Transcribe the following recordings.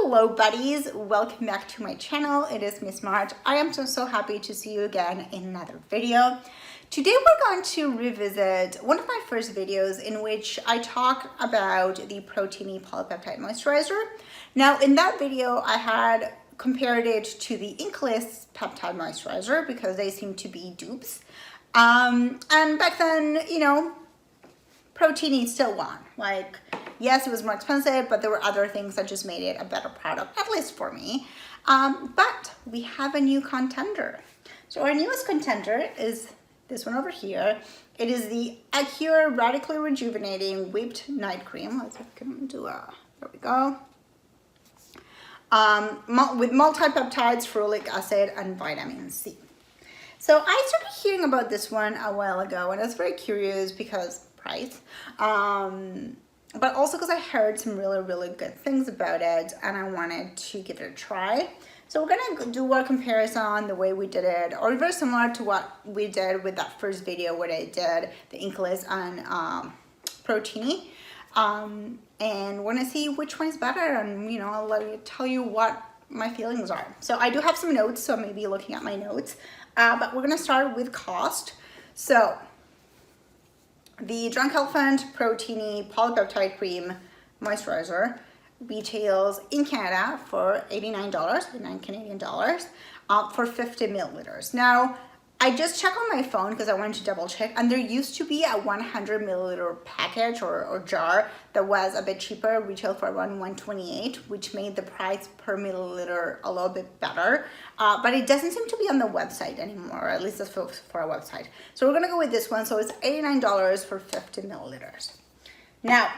Hello buddies, welcome back to my channel. It is Miss March. I am so happy to see you again in another video. Today we're going to revisit one of my first videos in which I talked about the Protini Polypeptide moisturizer. Now in that video I had compared it to the inkless peptide moisturizer because they seem to be dupes. And back then, you know, Protini still won. Like, yes, it was more expensive, but there were other things that just made it a better product, at least for me. But we have a new contender. So our newest contender is this one over here. It is the Acure Radically Rejuvenating Whipped Night Cream. Let's do a, there we go. With multi-peptides, ferulic acid, and vitamin C. So I started hearing about this one a while ago, and I was very curious because price, but also because I heard some really good things about it and I wanted to give it a try. So we're gonna do our comparison the way we did it, or very similar to what we did with that first video where I did the inkless and Protini, and we're gonna see which one is better, and you know, I'll tell you what my feelings are. So I do have some notes, so maybe looking at my notes, but we're gonna start with cost. So the Drunk Elephant Protini Polypeptide Cream Moisturizer retails in Canada for $89, 89 Canadian dollars, for 50 milliliters. Now, I just checked on my phone because I wanted to double check, and there used to be a 100 milliliter package or jar that was a bit cheaper, retail for around $128, which made the price per milliliter a little bit better, but it doesn't seem to be on the website anymore, at least that's for our website. So we're gonna go with this one, so it's $89 for 50 milliliters. Now,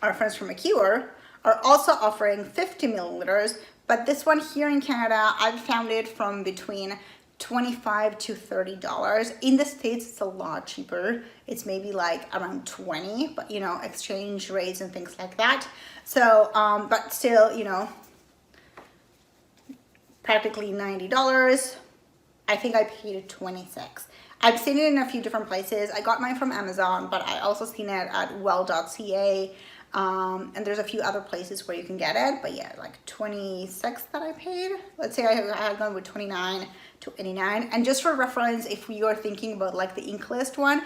our friends from Acure are also offering 50 milliliters, but this one here in Canada, I've found it from between $25 to $30. In the States, it's a lot cheaper. It's maybe like around 20, but you know, exchange rates and things like that. So, but still, you know, practically $90. I think I paid $26. I've seen it in a few different places. I got mine from Amazon, but I also seen it at well.ca. And there's a few other places where you can get it, but yeah, like 26 that I paid. Let's say I had gone with 29 to 89. And just for reference, if you're thinking about like the inkless one,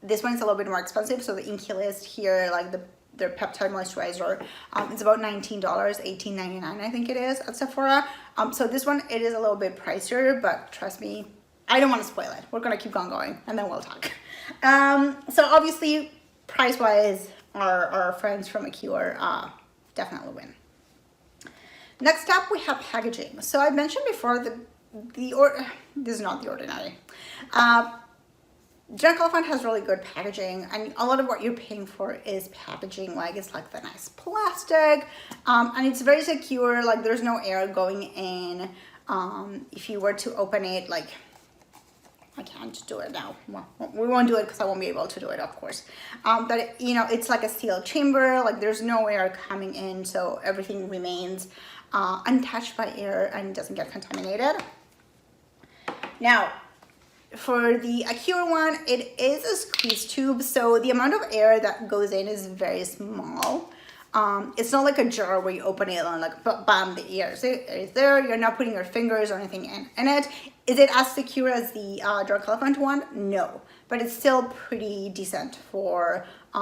this one's a little bit more expensive. So the inkless here, like their peptide moisturizer, it's about $19, $18.99 I think it is at Sephora. So this one, it is a little bit pricier, but trust me, I don't want to spoil it. We're gonna keep on going and then we'll talk. So obviously, price-wise, our friends from Acure definitely win. Next up, we have packaging. So I mentioned before this is not the ordinary. Drunk Elephant has really good packaging, and a lot of what you're paying for is packaging. Like, it's like the nice plastic, and it's very secure. Like, there's no air going in. If you were to open it, like, I can't do it now. Well, we won't do it because I won't be able to do it, of course. But you know, it's like a sealed chamber. Like, there's no air coming in, so everything remains untouched by air and doesn't get contaminated. Now, for the Acure one, it is a squeeze tube, so the amount of air that goes in is very small. It's not like a jar where you open it and like bam, the air is there. You're not putting your fingers or anything in it. Is it as secure as the Drunk Elephant one? No, but it's still pretty decent for a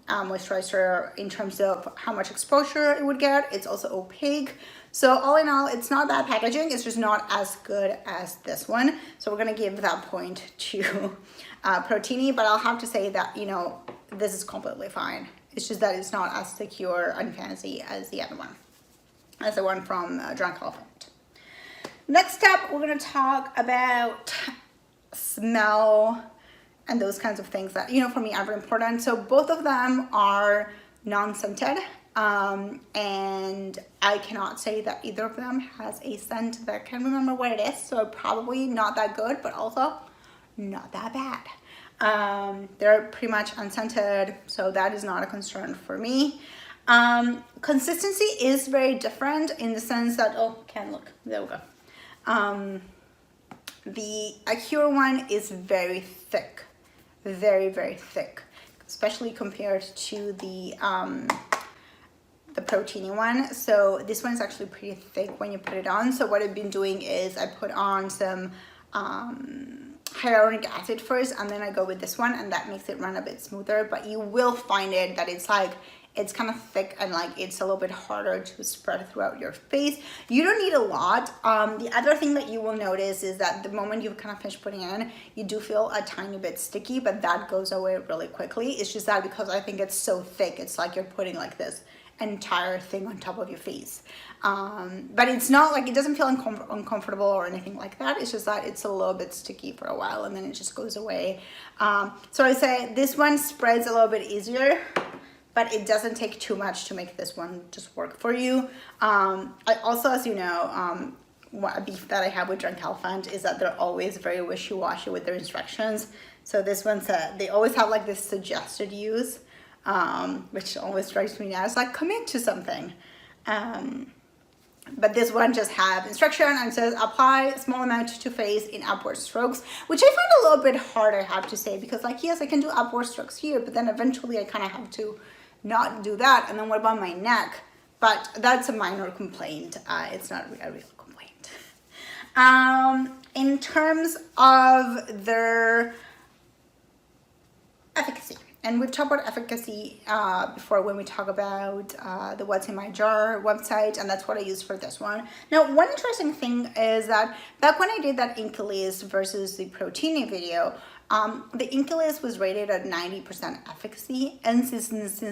moisturizer in terms of how much exposure it would get. It's also opaque. So all in all, it's not bad packaging. It's just not as good as this one. So we're gonna give that point to Protini, but I'll have to say that, you know, this is completely fine. It's just that it's not as secure and fancy as the other one, as the one from Drunk Elephant. Next up, we're gonna talk about smell and those kinds of things that, you know, for me are very important. So both of them are non-scented, and I cannot say that either of them has a scent that I can't remember what it is. So probably not that good, but also not that bad. They're pretty much unscented, so that is not a concern for me. Consistency is very different in the sense that, oh, can look, there we go. The Acure one is very thick, very thick, especially compared to the the Protini one. So this one is actually pretty thick when you put it on. So what I've been doing is I put on some hyaluronic acid first, and then I go with this one, and that makes it run a bit smoother. But you will find it that it's like, it's kind of thick and like it's a little bit harder to spread throughout your face. You don't need a lot. The other thing that you will notice is that the moment you've kind of finished putting it in, you do feel a tiny bit sticky, but that goes away really quickly. It's just that because I think it's so thick, it's like you're putting like this entire thing on top of your face. But it's not like, it doesn't feel uncomfortable or anything like that. It's just that it's a little bit sticky for a while and then it just goes away. So I say this one spreads a little bit easier, but it doesn't take too much to make this one just work for you. I also, as you know, a beef that I have with Drunk Elephant is that they're always very wishy-washy with their instructions. So this one said, they always have like this suggested use, which always strikes me as like commit to something. But this one just have instruction and says apply small amount to face in upward strokes, which I find a little bit hard, I have to say, because like, yes, I can do upward strokes here, but then eventually I kind of have to not do that. And then what about my neck? But that's a minor complaint. It's not a real complaint. In terms of their efficacy, and we've talked about efficacy before when we talk about the What's in My Jar website, and that's what I use for this one. Now, one interesting thing is that back when I did that Inculase versus the Protini video, the Inculase was rated at 90% efficacy, and since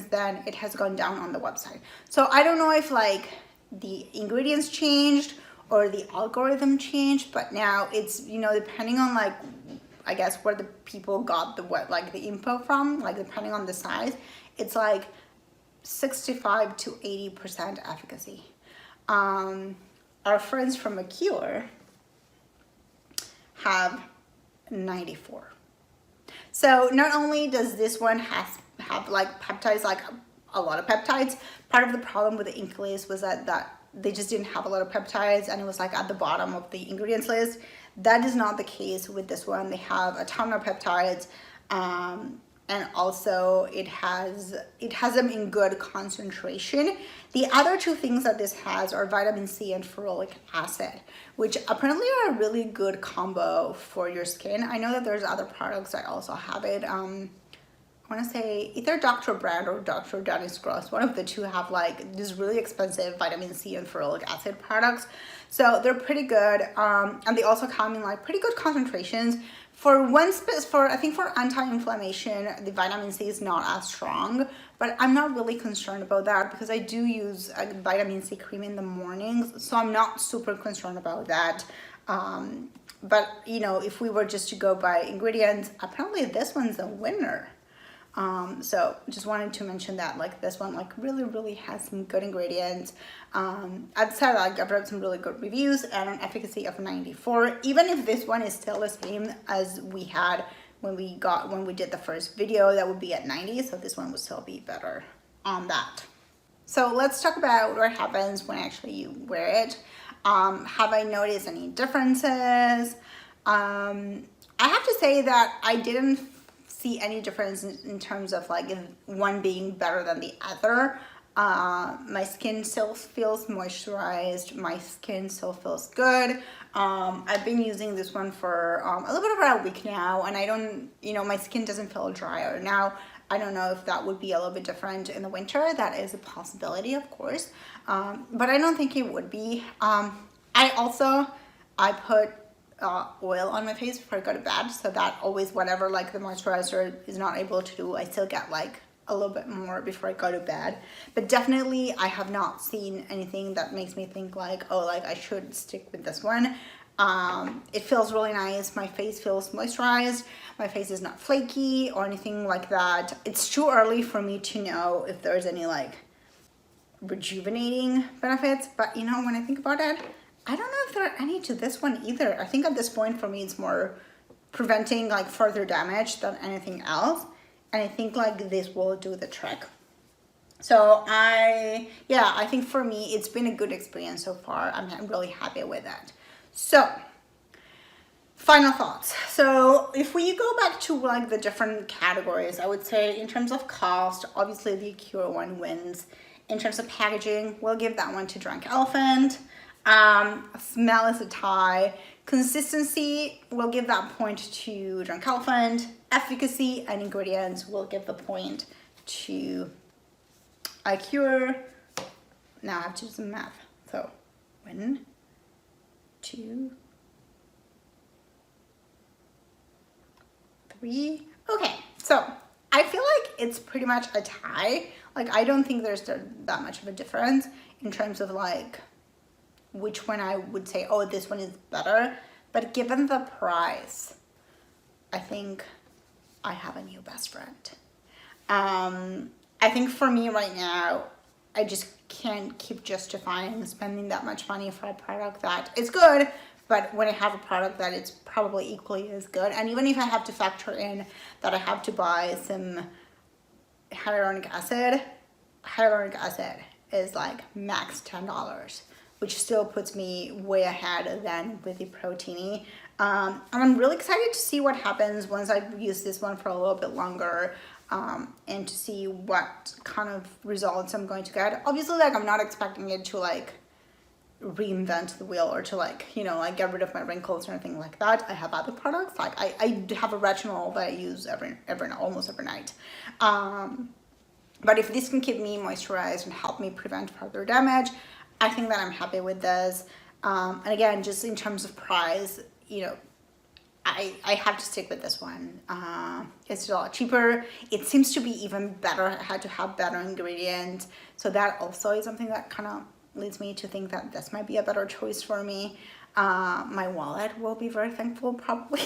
then it has gone down on the website. So I don't know if like the ingredients changed or the algorithm changed, but now it's, you know, depending on like, I guess where the people got the the info from, like depending on the size, it's like 65 to 80% efficacy. Our friends from Acure have 94. So not only does this one have like peptides, like a lot of peptides, part of the problem with the Inculase was that they just didn't have a lot of peptides and it was like at the bottom of the ingredients list. That is not the case with this one. They have a ton of peptides, and also it has them in good concentration. The other two things that this has are vitamin C and ferulic acid, which apparently are a really good combo for your skin. I know that there's other products that also have it. I want to say either Dr. Brand or Dr. Dennis Gross, one of the two have like these really expensive vitamin C and ferulic acid products. So they're pretty good, and they also come in like pretty good concentrations. I think for anti-inflammation, the vitamin C is not as strong, but I'm not really concerned about that because I do use a vitamin C cream in the mornings, so I'm not super concerned about that. But you know, if we were just to go by ingredients, apparently this one's a winner. So just wanted to mention that like this one like really has some good ingredients. I've said like I've read some really good reviews and an efficacy of 94, even if this one is still the same as we had when we did the first video, that would be at 90, so this one would still be better on that. So let's talk about what happens when actually you wear it. Have I noticed any differences? I have to say that I didn't see any difference in terms of like one being better than the other. My skin still feels moisturized. My skin still feels good. I've been using this one for a little bit over a week now, and I don't, you know, my skin doesn't feel drier now. I don't know if that would be a little bit different in the winter. That is a possibility, of course, but I don't think it would be. I put oil on my face before I go to bed, so that always, whatever like the moisturizer is not able to do, I still get like a little bit more before I go to bed. But definitely I have not seen anything that makes me think like, oh, like I should stick with this one. It feels really nice. My face feels moisturized. My face is not flaky or anything like that. It's too early for me to know if there's any like rejuvenating benefits, but you know, when I think about it, I don't know if there are any to this one either. I think at this point for me it's more preventing like further damage than anything else, and I think like this will do the trick. So I think for me it's been a good experience so far. I'm really happy with that. So final thoughts. So if we go back to like the different categories, I would say in terms of cost, obviously the Acure one wins. In terms of packaging, we'll give that one to Drunk Elephant. Smell is a tie. Consistency, we'll give that point to Drunk Elephant. Efficacy and ingredients, we'll give the point to Acure. Now I have to do some math. So 1, 2, 3. Okay, so I feel like it's pretty much a tie. Like, I don't think there's that much of a difference in terms of like which one I would say, oh, this one is better. But given the price, I think I have a new best friend. I think for me right now, I just can't keep justifying spending that much money for a product that is good, but when I have a product that it's probably equally as good, and even if I have to factor in that I have to buy some hyaluronic acid is like max $10, which still puts me way ahead than with the Protini. And I'm really excited to see what happens once I use this one for a little bit longer, and to see what kind of results I'm going to get. Obviously, like, I'm not expecting it to like reinvent the wheel or to like, you know, like get rid of my wrinkles or anything like that. I have other products, like I have a retinol that I use almost every night. But if this can keep me moisturized and help me prevent further damage, I think that I'm happy with this. And again, just in terms of price, you know, I have to stick with this one. It's a lot cheaper. It seems to be even better. I had to have better ingredients. So that also is something that kind of leads me to think that this might be a better choice for me. My wallet will be very thankful probably.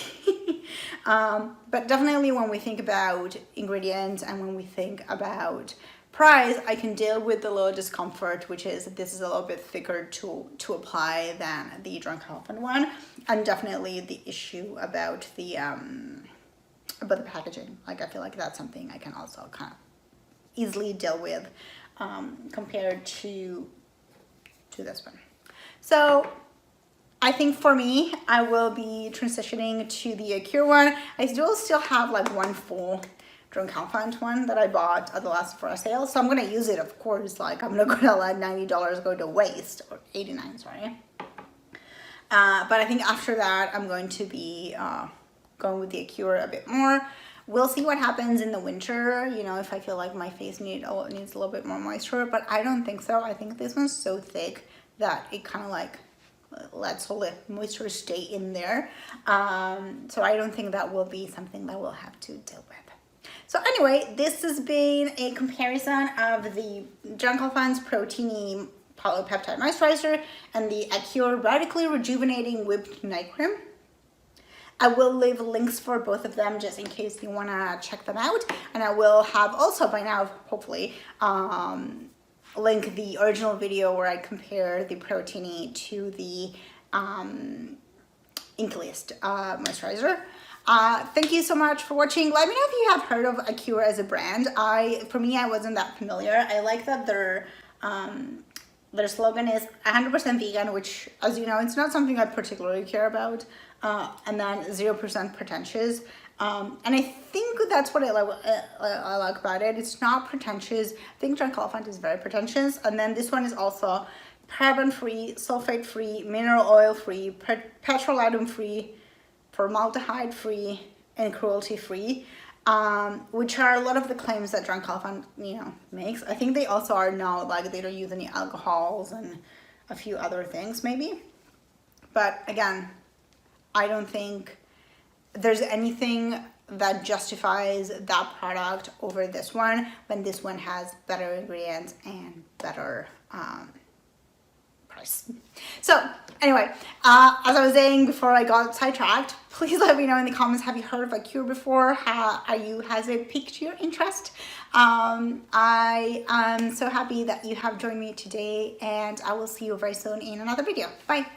But definitely when we think about ingredients and when we think about price, I can deal with the little discomfort, which is this is a little bit thicker to apply than the Drunk Elephant one, and definitely the issue about the packaging. Like, I feel like that's something I can also kind of easily deal with compared to this one. So I think for me, I will be transitioning to the Acure one. I still have like one full Drunk Elephant one that I bought at the last Sephora sale, so I'm gonna use it, of course. Like, I'm not gonna let $90 go to waste, or 89, sorry. But I think after that, I'm going to be going with the Acure a bit more. We'll see what happens in the winter, you know, if I feel like my face needs a little bit more moisture, but I don't think so. I think this one's so thick that it kind of like lets all the moisture stay in there. So I don't think that will be something that we'll have to deal with. So anyway, this has been a comparison of the Drunk Elephant's Protini Polypeptide Moisturizer and the Acure Radically Rejuvenating Whipped Night Cream. I will leave links for both of them just in case you want to check them out. And I will have also by now, hopefully, link the original video where I compare the Protini to the Inklist moisturizer. Thank you so much for watching. Let me know if you have heard of Acure as a brand. For me, I wasn't that familiar. I like that their slogan is 100% vegan, which, as you know, it's not something I particularly care about. And then 0% pretentious. And I think that's what I like about it. It's not pretentious. I think Drunk Elephant is very pretentious. And then this one is also paraben-free, sulfate-free, mineral oil-free, petrolatum-free, formaldehyde-free, and cruelty-free, which are a lot of the claims that Drunk Elephant, you know, makes. I think they also are now, like, they don't use any alcohols and a few other things maybe. But again, I don't think there's anything that justifies that product over this one when this one has better ingredients and better price. So anyway, as I was saying before I got sidetracked, please let me know in the comments, have you heard of Acure before? Has it piqued your interest? I am so happy that you have joined me today, and I will see you very soon in another video. Bye.